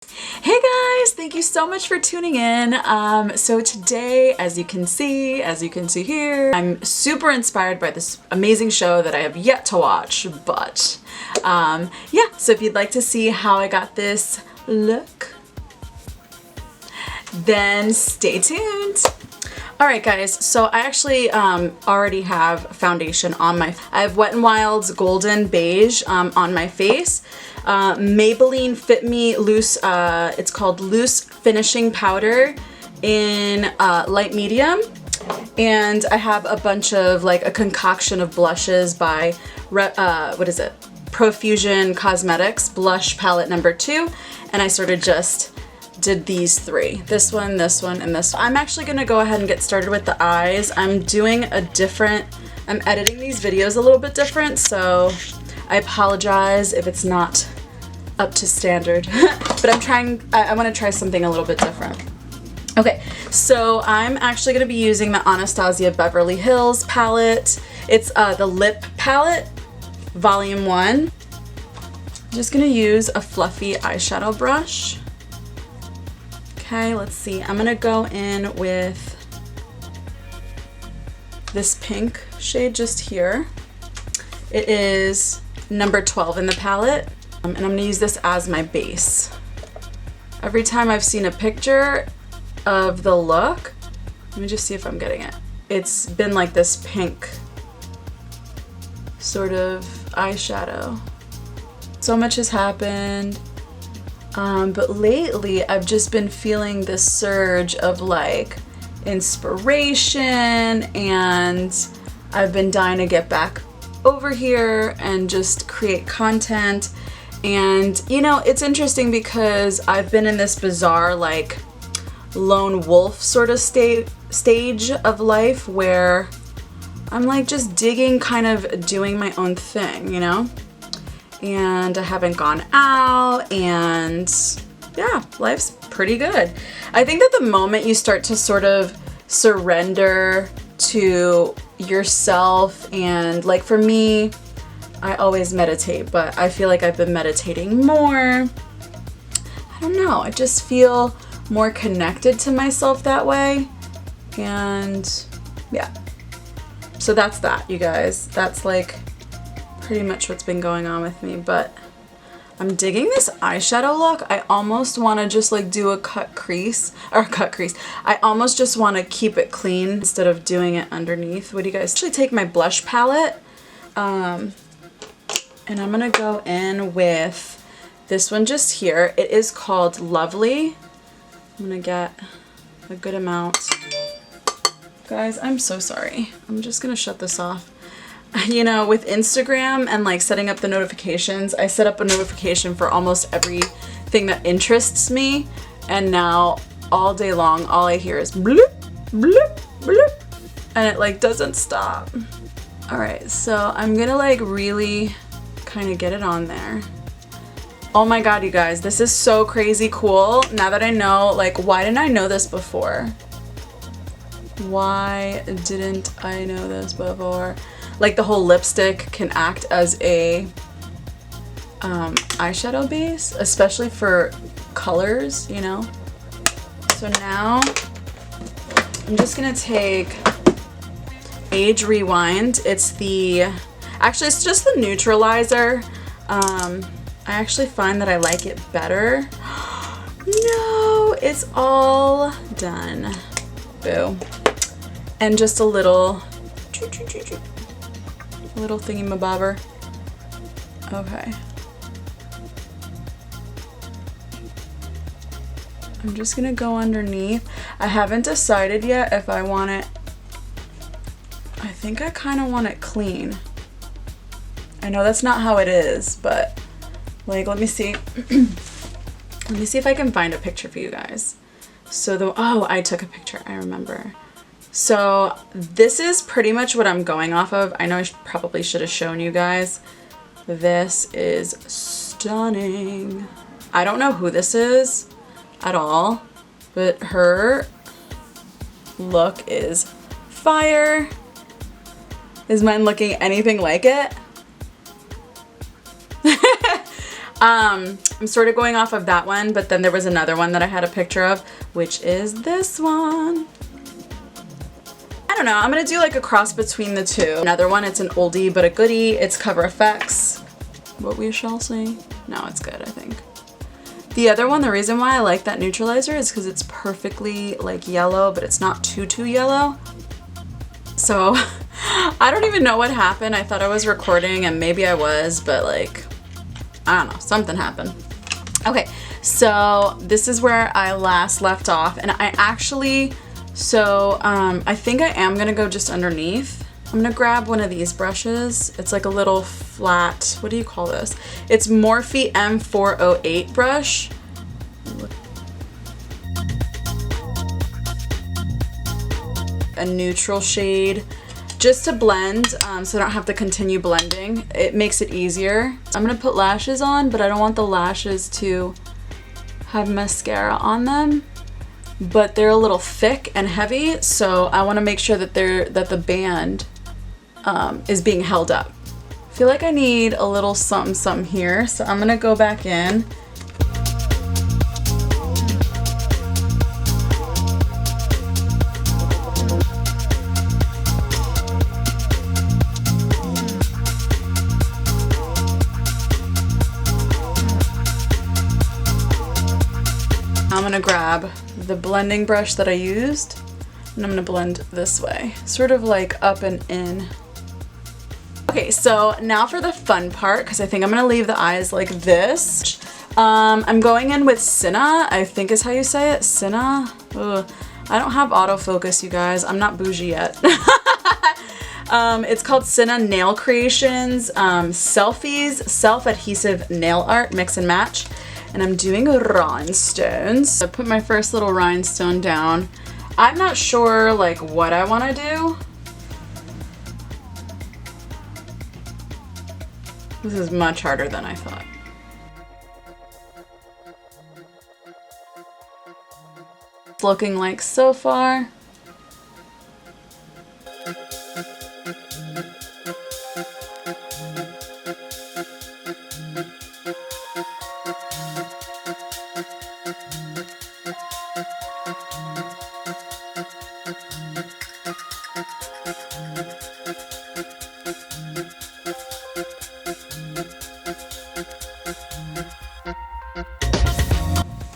Hey guys, thank you so much for tuning in. So today, as you can see here, I'm super inspired by this amazing show that I have yet to watch, but yeah, so if you'd like to see how I got this look, then stay tuned. Alright guys, so I actually already have foundation on I have Wet n Wild's Golden Beige on my face. Maybelline Fit Me Loose, it's called Loose Finishing Powder in light medium. And I have a bunch of like a concoction of blushes by, Profusion Cosmetics Blush Palette number 2. And I sort of just did these three. This one, and this one. I'm actually gonna go ahead and get started with the eyes. I'm editing these videos a little bit different, so I apologize if it's not up to standard, but I wanna try something a little bit different. Okay, so I'm actually gonna be using the Anastasia Beverly Hills palette. It's the Lip Palette, Volume 1. I'm just gonna use a fluffy eyeshadow brush. Okay, let's see. I'm gonna go in with this pink shade just here. It is number 12 in the palette, and I'm gonna use this as my base. Every time I've seen a picture of the look, let me just see if I'm getting it. It's been like this pink sort of eyeshadow. So much has happened. But lately I've just been feeling this surge of like inspiration, and I've been dying to get back over here and just create content. And you know, it's interesting because I've been in this bizarre like lone wolf sort of stage of life where I'm like just digging, kind of doing my own thing, you know? And I haven't gone out, and yeah, life's pretty good. I think that the moment you start to sort of surrender to yourself, and like for me, I always meditate, but I feel like I've been meditating more. I don't know, I just feel more connected to myself that way, and yeah. So that's that, you guys. That's like pretty much what's been going on with me, but I'm digging this eyeshadow look. I almost want to just like do a cut crease. I almost just want to keep it clean instead of doing it underneath. What do you guys actually take my blush palette, and I'm gonna go in with this one just here. It is called Lovely. I'm gonna get a good amount. Guys, I'm so sorry. I'm just gonna shut this off. You know, with Instagram and like setting up the notifications, I set up a notification for almost everything that interests me, and now all day long all I hear is bloop, bloop, bloop, and it like doesn't stop. Alright, so I'm gonna like really kind of get it on there. Oh my god, you guys, this is so crazy cool. Now that I know, like, why didn't I know this before? Why didn't I know this before? Like the whole lipstick can act as a eyeshadow base, especially for colors, you know? So now I'm just gonna take Age Rewind. It's just the neutralizer. I actually find that I like it better. No, it's all done. Boo. And just a little thingy-mabobber. Okay. I'm just gonna go underneath. I haven't decided yet if I want it. I think I kind of want it clean. I know that's not how it is, but like, let me see. Let me see if I can find a picture for you guys. So I took a picture, I remember. So this is pretty much what I'm going off of. I know I probably should have shown you guys. This is stunning. I don't know who this is at all, but her look is fire. Is mine looking anything like it? I'm sort of going off of that one, but then there was another one that I had a picture of, which is this one. I don't know, I'm gonna do like a cross between the two. Another one, it's an oldie but a goodie. It's Cover FX. What we shall see. No, it's good, I think. The other one, the reason why I like that neutralizer is because it's perfectly like yellow, but it's not too yellow. So I don't even know what happened. I thought I was recording and maybe I was, but like, I don't know, something happened. Okay, so this is where I last left off, and I actually, I think I am gonna go just underneath. I'm gonna grab one of these brushes. It's like a little flat, what do you call this? It's Morphe M408 brush. A neutral shade just to blend, so I don't have to continue blending. It makes it easier. I'm gonna put lashes on, but I don't want the lashes to have mascara on them. But they're a little thick and heavy, so I want to make sure that the band is being held up. I feel like I need a little something here, so I'm gonna go back in. I'm gonna grab the blending brush that I used, and I'm gonna blend this way, sort of like up and in. Okay, so now for the fun part, because I think I'm gonna leave the eyes like this. I'm going in with Cinna, I think is how you say it, Cinna. Ugh. I don't have autofocus, you guys. I'm not bougie yet. It's called Cinna Nail Creations, Selfies, Self-Adhesive Nail Art Mix and Match. And I'm doing rhinestones. I put my first little rhinestone down. I'm not sure like what I want to do. This is much harder than I thought. It's looking like so far.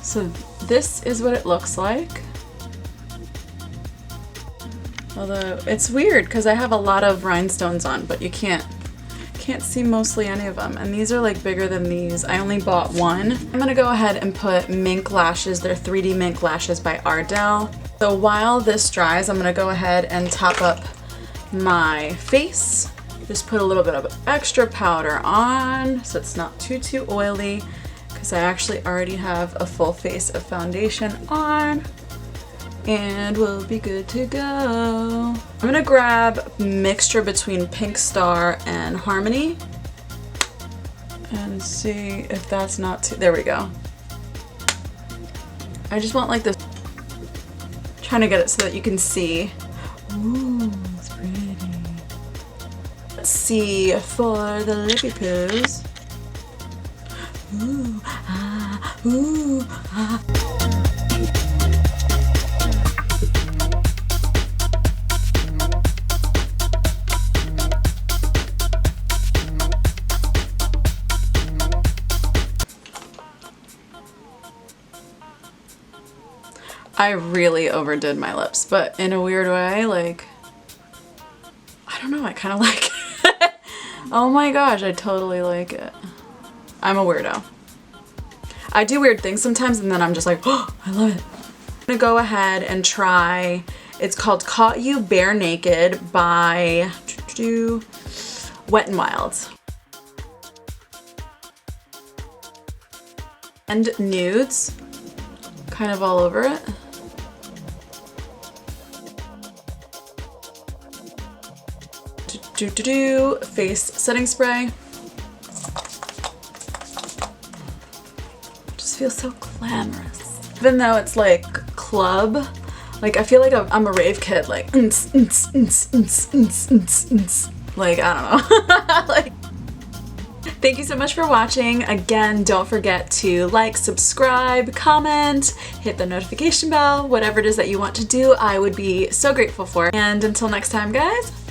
So this is what it looks like. Although it's weird because I have a lot of rhinestones on, but you can't see mostly any of them. And these are like bigger than these. I only bought one. I'm gonna go ahead and put mink lashes. They're 3D mink lashes by Ardell. So while this dries, I'm gonna go ahead and top up my face. Just put a little bit of extra powder on so it's not too oily, because I actually already have a full face of foundation on, and we'll be good to go. I'm gonna grab mixture between Pink Star and Harmony and see if that's not too, there we go. I just want like this, trying to get it so that you can see. Ooh, it's pretty. Let's see for the lippy pose. Ooh, ah, ooh, ah. I really overdid my lips, but in a weird way, like, I don't know, I kind of like it. Oh my gosh, I totally like it. I'm a weirdo. I do weird things sometimes and then I'm just like, oh, I love it. I'm gonna go ahead and try, it's called Caught You Bare Naked by Wet n Wild. And nudes, kind of all over it. Face setting spray. Just feels so glamorous. Even though it's like club, like I feel like I'm a rave kid, like like I don't know. Like Thank you so much for watching. Again, don't forget to like, subscribe, comment, hit the notification bell, whatever it is that you want to do, I would be so grateful for. And until next time, guys,